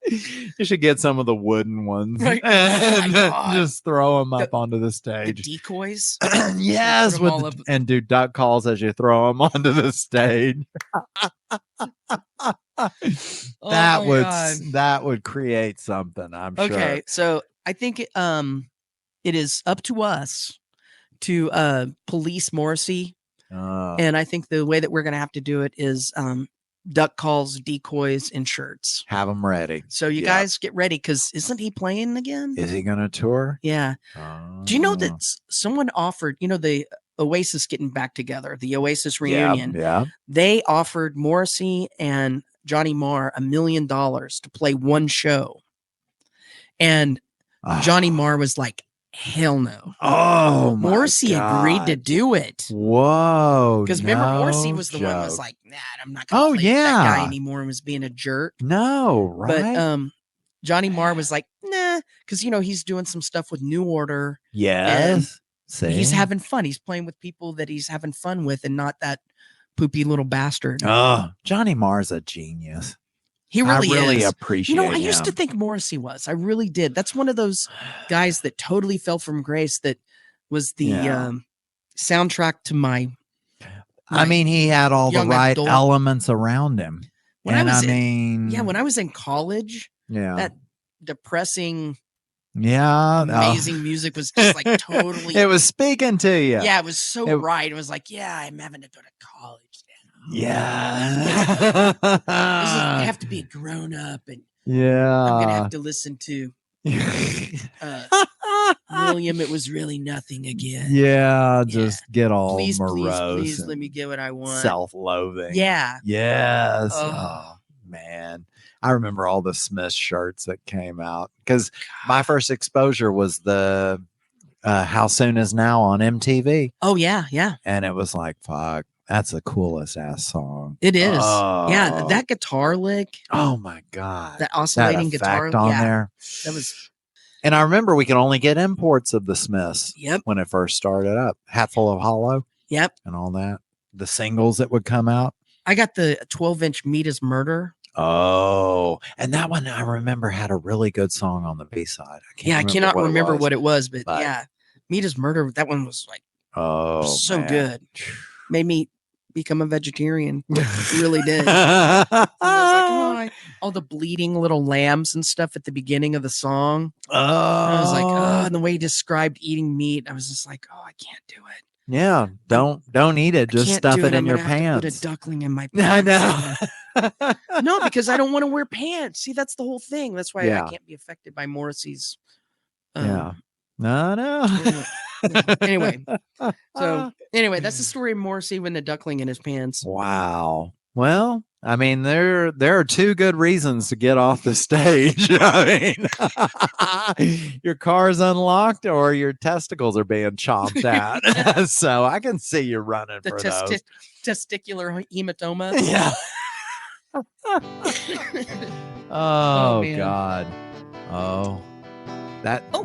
You should get some of the wooden ones and just throw them up onto the stage. The decoys? Yes, and do duck calls as you throw them onto the stage. That would create something, I'm sure. Okay, so I think it is up to us to police Morrissey. And I think the way that we're going to have to do it is duck calls, decoys, and shirts. Have them ready. So you guys get ready, because isn't he playing again? Is he going to tour? Yeah. Do you know that someone offered, the Oasis getting back together, the Oasis reunion? Yeah. They offered Morrissey and Johnny Marr $1 million to play one show. And Johnny Marr was like, hell no. Oh, Morrissey agreed to do it. Whoa. Because remember, Morrissey was the one who was like, nah, I'm not going to play that guy anymore, and was being a jerk. No, right. But Johnny Marr was like, nah, because, he's doing some stuff with New Order. Yes. He's having fun. He's playing with people that he's having fun with, and not that poopy little bastard. Oh, Johnny Marr's a genius. He really is. I really appreciate him. I used to think Morrissey was. I really did. That's one of those guys that totally fell from grace, that was the soundtrack to my I mean, he had all the right elements around him. When I was in college, that depressing, amazing music was just like totally. It was speaking to you. Yeah, it was so right. It was like, I'm having to go to college. Yeah. I have to be a grown up, and I'm gonna have to listen to William. It was really nothing again. Just get all please, morose. Please let me get what I want. Self-loathing. Yeah. Yes. Oh man. I remember all the Smith shirts that came out, because my first exposure was the How Soon Is Now on MTV. Oh yeah. And it was like, fuck. That's the coolest ass song. It is. Yeah, that guitar lick. Oh my god. That oscillating guitar on there. That was. And I remember we could only get imports of the Smiths. Yep. When it first started up. Hatful of Hollow. Yep. And all that. The singles that would come out. I got the 12-inch Meat is Murder. Oh, and that one I remember had a really good song on the B-side. I cannot remember what it was, but yeah, Meat is Murder. That one was like, so good. Made me become a vegetarian. It really did. I was like, all the bleeding little lambs and stuff at the beginning of the song. I was like, the way he described eating meat, I was just like, oh, I can't do it. Yeah, don't eat it. Just stuff it in your pants. Put a duckling in my pants. I know. No, because I don't want to wear pants. See, that's the whole thing. That's why I can't be affected by Morrissey's. No. Anyway, that's the story of Morrissey with the duckling in his pants. Wow. Well, I mean, there are two good reasons to get off the stage. I mean, your car's unlocked or your testicles are being chomped at. So I can see you running for those. Testicular hematoma. Yeah. Oh God. Oh.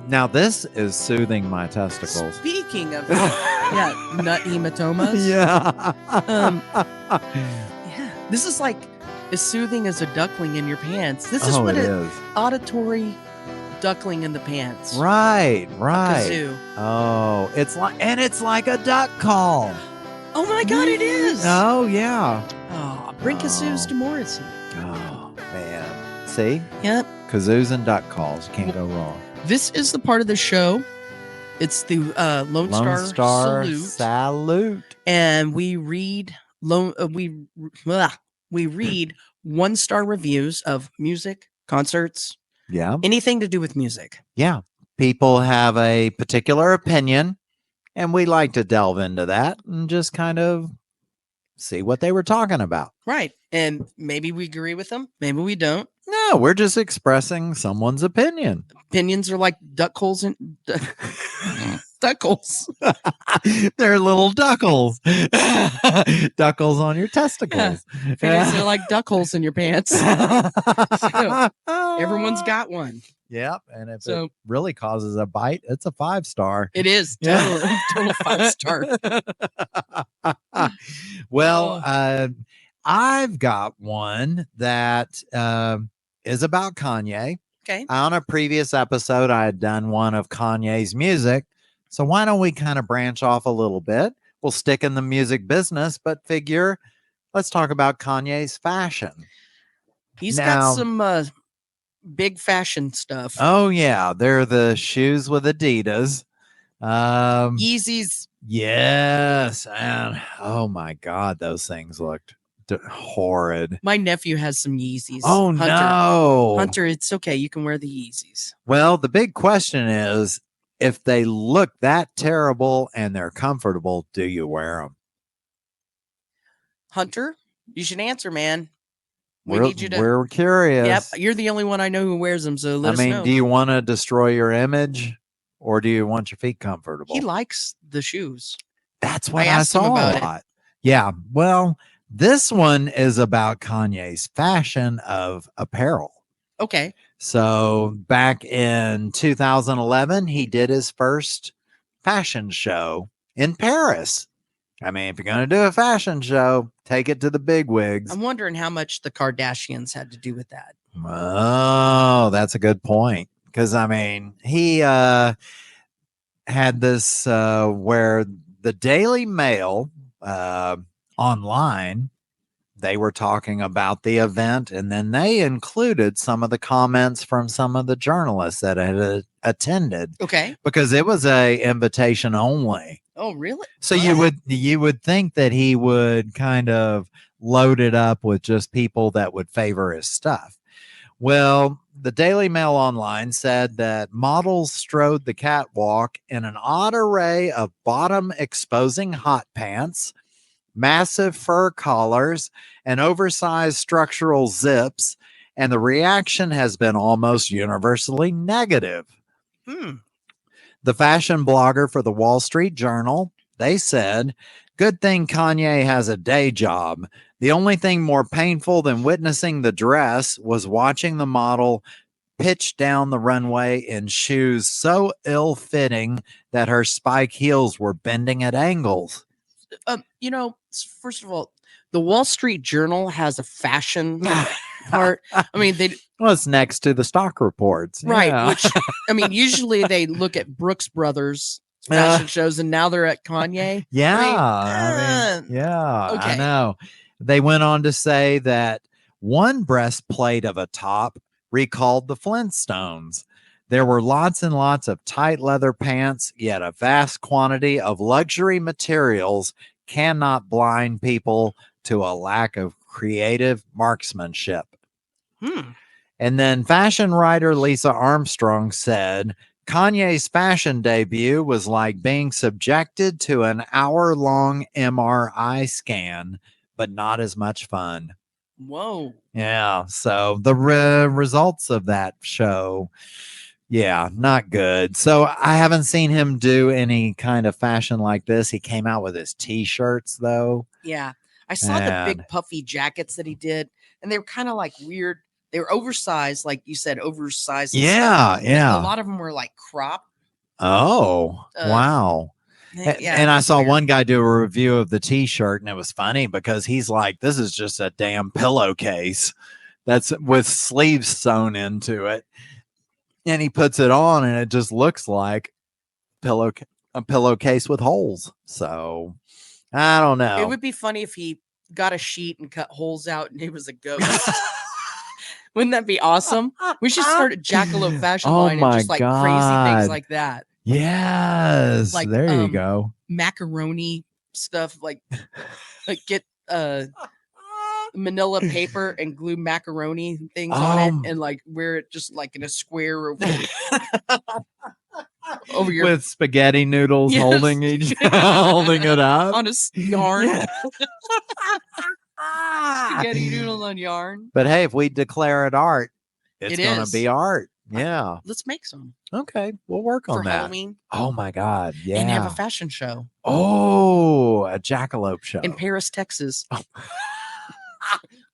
Now this is soothing my testicles. Speaking of nut hematomas. Yeah. This is like as soothing as a duckling in your pants. This is what it is. Auditory duckling in the pants. Right. A kazoo. Oh, it's like a duck call. Oh my God, it is. Oh yeah. Oh, bring kazoos to Morrissey. Oh man. See? Yep. Kazoos and duck calls. You can't go wrong. This is the part of the show. It's the Lone Star Salute. And we read we read 1-star reviews of music, concerts, anything to do with music. Yeah. People have a particular opinion, and we like to delve into that and just kind of see what they were talking about. Right. And maybe we agree with them. Maybe we don't. No, we're just expressing someone's opinion. Opinions are like duck holes and duck holes. They're little duckles. Duckles on your testicles. Yeah. They're like duck holes in your pants. So, everyone's got one. Yep. And if it really causes a bite, it's a 5-star. It is. Total 5-star. Well, I've got one that is about Kanye. Okay. On a previous episode, I had done one of Kanye's music. So why don't we kind of branch off a little bit? We'll stick in the music business, but let's talk about Kanye's fashion. He's got some big fashion stuff. Oh, yeah. They're the shoes with Adidas. Yeezys. Yes. And oh, my God, those things looked horrid. My nephew has some Yeezys. Oh, Hunter. No. Hunter, it's okay. You can wear the Yeezys. Well, the big question is, if they look that terrible and they're comfortable, do you wear them? Hunter, you should answer, man. We're curious. Yep, you're the only one I know who wears them, so let us know. Do you want to destroy your image, or do you want your feet comfortable? He likes the shoes. That's what I saw a lot. Yeah, well, this one is about Kanye's fashion of apparel. Okay. So back in 2011, he did his first fashion show in Paris. I mean, if you're going to do a fashion show, take it to the bigwigs. I'm wondering how much the Kardashians had to do with that. Oh, that's a good point. Because, I mean, he had this where the Daily Mail online, they were talking about the event, and then they included some of the comments from some of the journalists that had attended. Okay. Because it was a invitation only. Oh, really? So you would think that he would kind of load it up with just people that would favor his stuff. Well, the Daily Mail Online said that models strode the catwalk in an odd array of bottom exposing hot pants, massive fur collars, and oversized structural zips, and the reaction has been almost universally negative. The fashion blogger for the Wall Street Journal, they said, "Good thing Kanye has a day job. The only thing more painful than witnessing the dress was watching the model pitch down the runway in shoes so ill-fitting that her spike heels were bending at angles." First of all, the Wall Street Journal has a fashion part. I mean, it's next to the stock reports. Right. Yeah. Which, I mean, usually they look at Brooks Brothers fashion shows, and now they're at Kanye. Yeah. Okay. I know. They went on to say that one breastplate of a top recalled the Flintstones. There were lots and lots of tight leather pants, yet a vast quantity of luxury materials cannot blind people to a lack of creative marksmanship. And then fashion writer Lisa Armstrong said, Kanye's fashion debut was like being subjected to an hour-long MRI scan, but not as much fun. Whoa. Yeah. So the results of that show, yeah, not good. So I haven't seen him do any kind of fashion like this. He came out with his t-shirts, though. Yeah. I saw the big puffy jackets that he did, and they were kind of like weird. They were oversized, like you said, oversized. Yeah, yeah. A lot of them were like crop. Oh, wow. Yeah, and I saw weird. One guy do a review of the t-shirt, and it was funny because he's like, this is just a damn pillowcase that's with sleeves sewn into it. And he puts it on, and it just looks like a pillowcase with holes. So I don't know. It would be funny if he got a sheet and cut holes out, and it was a ghost. Wouldn't that be awesome? We should start a Jackalope fashion line and just like crazy things like that. Yes. Like, there you go. Macaroni stuff, like get manila paper and glue macaroni things on it and like wear it just like in a square over your with spaghetti noodles holding it up on a yarn. Spaghetti noodles on yarn. But hey, if we declare it art, it's going to be art. Yeah. Let's make some. Okay. We'll work on that. For Halloween. Oh my God. Yeah. And have a fashion show. Oh, a Jackalope show. In Paris, Texas.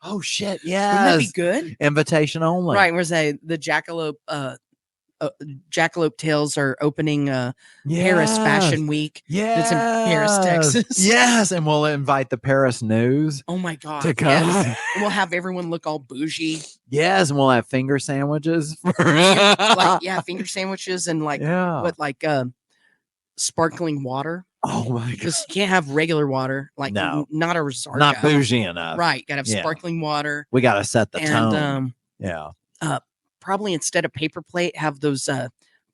Oh shit. Yeah. Wouldn't that be good? Invitation only. Right. Where's the Jackalope Jackalope Tales are opening Paris Fashion Week. Yeah, it's in Paris, Texas. Yes, and we'll invite the Paris News. Oh my God, to come. Yes. We'll have everyone look all bougie. Yes, and we'll have finger sandwiches. Finger sandwiches and sparkling water. Oh my God, because you can't have regular water. Like not a resort. Not bougie enough. Right, gotta have sparkling water. We gotta set the tone. Probably instead of paper plate, have those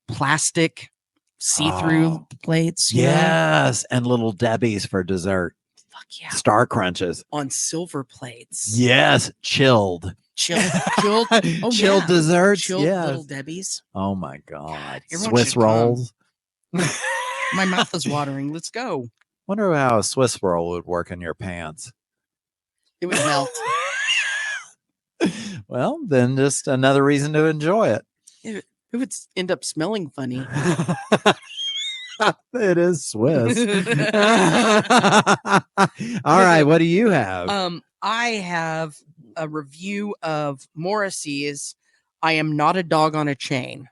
plastic see-through plates. Yes, and little Debbie's for dessert. Fuck yeah. Star Crunches. On silver plates. Yes, chilled. Chilled desserts. Chilled little Debbie's. Oh my God. Swiss rolls. My mouth is watering. Let's go. Wonder how a Swiss roll would work in your pants. It would melt. Well, then just another reason to enjoy it. It would end up smelling funny. It is Swiss. All right, what do you have? I have a review of Morrissey's "I Am Not a Dog on a Chain."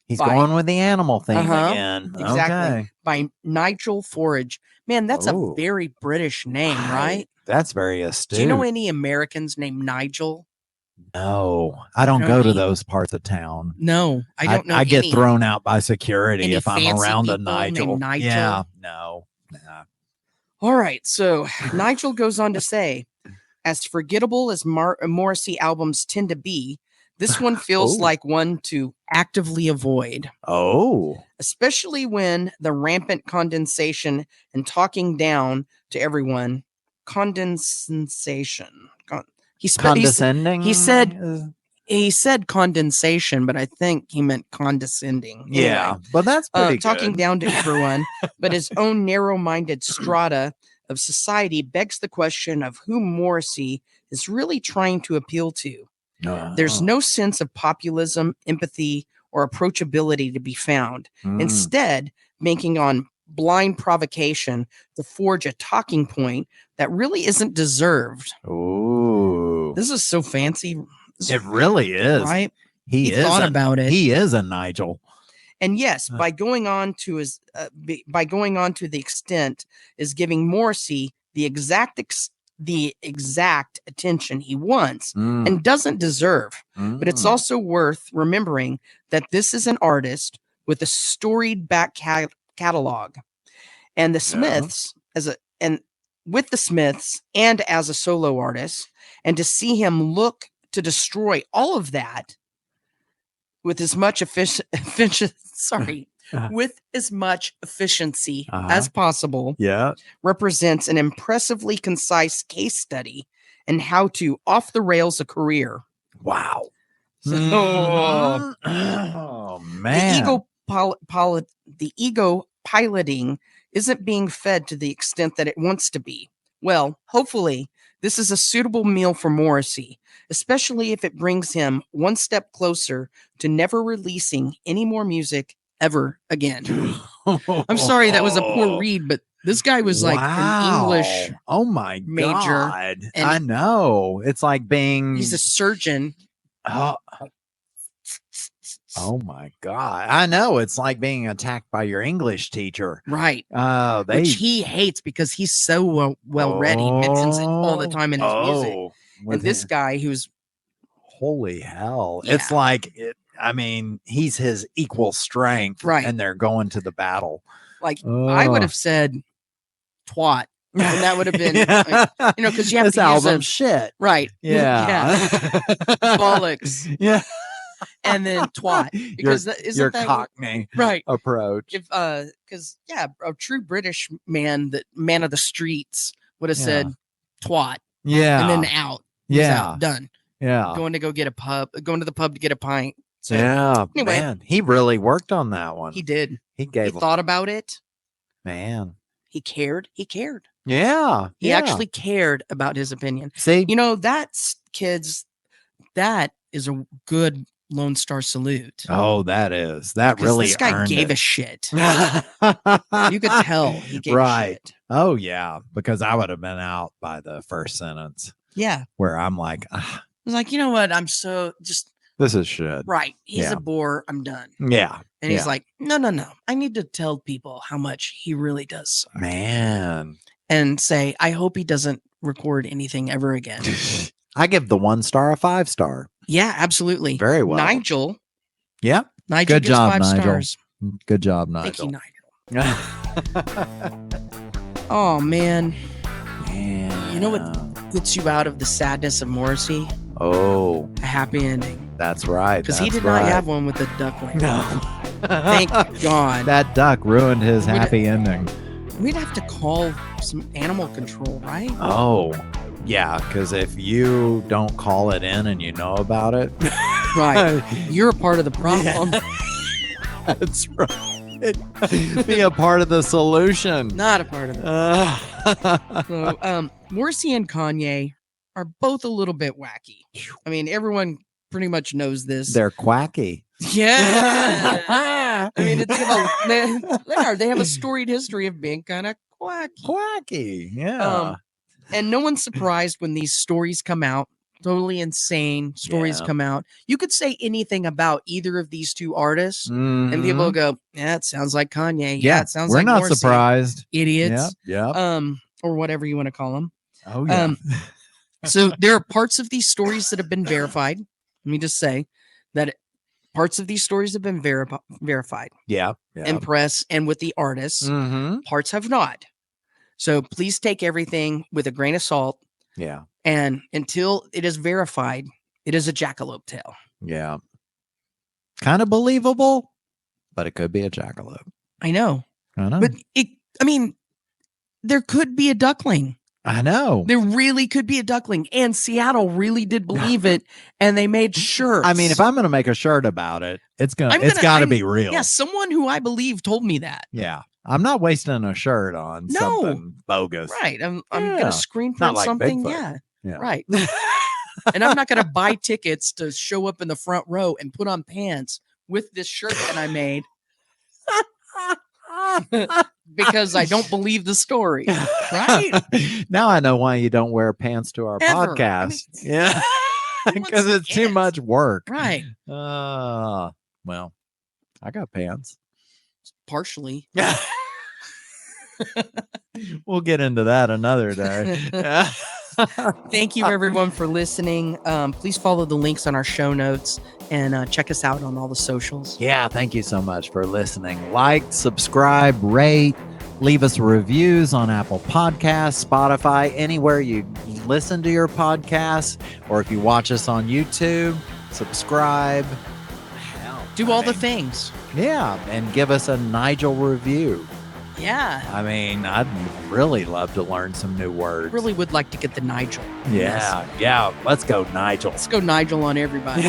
He's going with the animal thing again. Exactly. Okay. By Nigel Forage. Man, that's a very British name, right? That's very astute. Do you know any Americans named Nigel? No, I don't go to those parts of town. No, I don't know. I get thrown out by security if I'm around a Nigel. Yeah, no. Nah. All right. So Nigel goes on to say, as forgettable as Morrissey albums tend to be, this one feels like one to actively avoid. Oh. Especially when the rampant condensation and talking down to everyone. Condensation. Condescending? He said condensation, but I think he meant condescending. Yeah, anyway, but that's pretty talking good. Down to everyone, but his own narrow-minded strata of society begs the question of who Morrissey is really trying to appeal to. There's no sense of populism, empathy, or approachability to be found. Instead, making on blind provocation to forge a talking point that really isn't deserved. Ooh. This is so fancy. It really is. Right? He thought about it. He is a Nigel. And yes, by going on to the extent is giving Morrissey the exact attention he wants and doesn't deserve. But it's also worth remembering that this is an artist with a storied back catalog, and the Smiths with the Smiths and as a solo artist, and to see him look to destroy all of that with as much efficiency as possible, represents an impressively concise case study in how to off the rails a career. Wow. So, oh man. The ego piloting isn't being fed to the extent that it wants to be. Well, hopefully, this is a suitable meal for Morrissey, especially if it brings him one step closer to never releasing any more music ever again. I'm sorry that was a poor read, but this guy was like an English major. God. I know. It's like being... He's a surgeon. Oh my God. I know. It's like being attacked by your English teacher. Right. Which he hates because he's so well read. He mentions it all the time in his music. And this guy who's... Holy hell. Yeah. It's like, he's his equal strength. Right. And they're going to the battle. Like, I would have said twat. And that would have been, because you have this to album shit. Right. Yeah. Bollocks. Yeah. And then twat, because your Cockney right approach. If because a true British man of the streets would have said twat, and then out, done, going to the pub to get a pint. So, anyway, man, he really worked on that one. He did. He thought about it. Man, he cared. Yeah, he actually cared about his opinion. See, that's kids. That is a good Lone Star salute. Oh, that really. This guy gave a shit. You could tell he gave a shit. Oh yeah, because I would have been out by the first sentence. Yeah, where I'm like, I was like, you know what? I'm so just. This is shit. Right. He's a bore. I'm done. Yeah. And he's like, no. I need to tell people how much he really does suck. Man. And say, I hope he doesn't record anything ever again. I give the 1 star a 5 star. Yeah, absolutely. Very well. Nigel. Yeah. Nigel gets 5 stars. Good job, Nigel. Thank you, Nigel. Oh, man. You know what gets you out of the sadness of Morrissey? Oh. A happy ending. That's right. Because he did not have one with the duckling. No. Thank God. That duck ruined his happy ending. We'd have to call some animal control, right? Oh. Yeah, because if you don't call it in and you know about it. Right. You're a part of the problem. Yeah. That's right. Be a part of the solution. Not a part of it. So, Morrissey and Kanye are both a little bit wacky. I mean, everyone pretty much knows this. They're quacky. Yeah. I mean, they have a storied history of being kind of quacky. Quacky, yeah. And no one's surprised when these stories come out. Totally insane stories come out. You could say anything about either of these two artists, and people will go, "Yeah, it sounds like Kanye. Yeah, it sounds like Morrissey." We're not surprised, idiots. Yeah. Or whatever you want to call them. Oh yeah. So there are parts of these stories that have been verified. Let me just say that parts of these stories have been verified. Yeah. In press and with the artists. Parts have not. So please take everything with a grain of salt. Yeah. And until it is verified, it is a jackalope tale. Yeah. Kind of believable, but it could be a jackalope. I know. But there could be a duckling. I know. There really could be a duckling. And Seattle really did believe it. And they made shirts. I mean, if I'm going to make a shirt about it, it's got to be real. Yeah. Someone who I believe told me that. Yeah. I'm not wasting a shirt on something bogus. Right. I'm going to screen print like something. Bigfoot. Yeah. Right. And I'm not going to buy tickets to show up in the front row and put on pants with this shirt that I made. Because I don't believe the story. Right. Now I know why you don't wear pants to our podcast. Yeah. Because it's too much work. Right. Well, I got pants. Partially. We'll get into that another day. Thank you everyone for listening. Please follow the links on our show notes and check us out on all the socials. Yeah, thank you so much for listening. Like, subscribe, rate, leave us reviews on Apple Podcasts, Spotify, anywhere you listen to your podcasts, or if you watch us on YouTube, subscribe. Hell, Do all the things. Yeah, and give us a Nigel review. Yeah. I mean, I'd really love to learn some new words. Really would like to get the Nigel. Yeah, yeah. Let's go, Nigel. Let's go, Nigel, on everybody.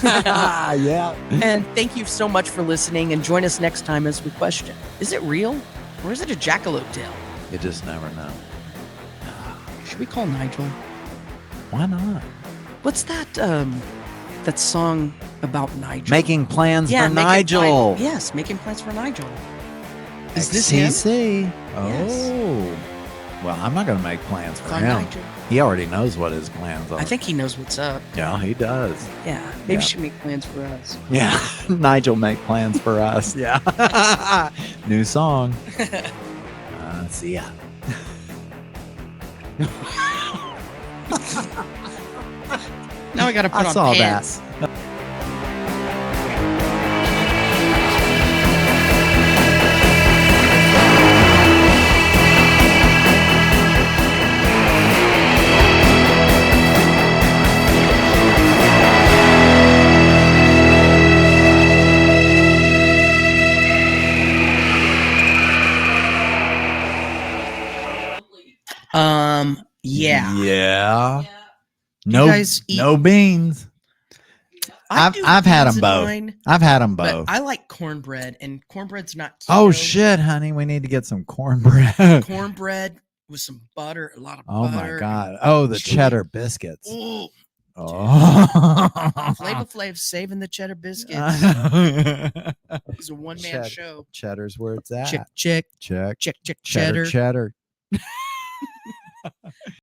Yeah. And thank you so much for listening. And join us next time as we question: is it real, or is it a jackalope tale? You just never know. Should we call Nigel? Why not? What's that? That song about Nigel? Making plans for Nigel. Yes, making plans for Nigel. Is this him? Oh. Yes. Well, I'm not going to make plans for him. Nigel. He already knows what his plans are. I think he knows what's up. Yeah, he does. Yeah. Maybe he should make plans for us. Yeah. Nigel make plans for us. Yeah. New song. See ya. Now I got to put on pants. That. Yeah. Yeah. No beans. I've had them both. I've had them both. I like cornbread, and cornbread's not keto. Oh shit, honey, we need to get some cornbread. Cornbread with some butter, a lot of butter. Oh my god. Oh, the cheddar biscuits. Ooh. Oh. Flavor Flav's saving the cheddar biscuits. It's a one-man show. Cheddar's where it's at. Check cheddar.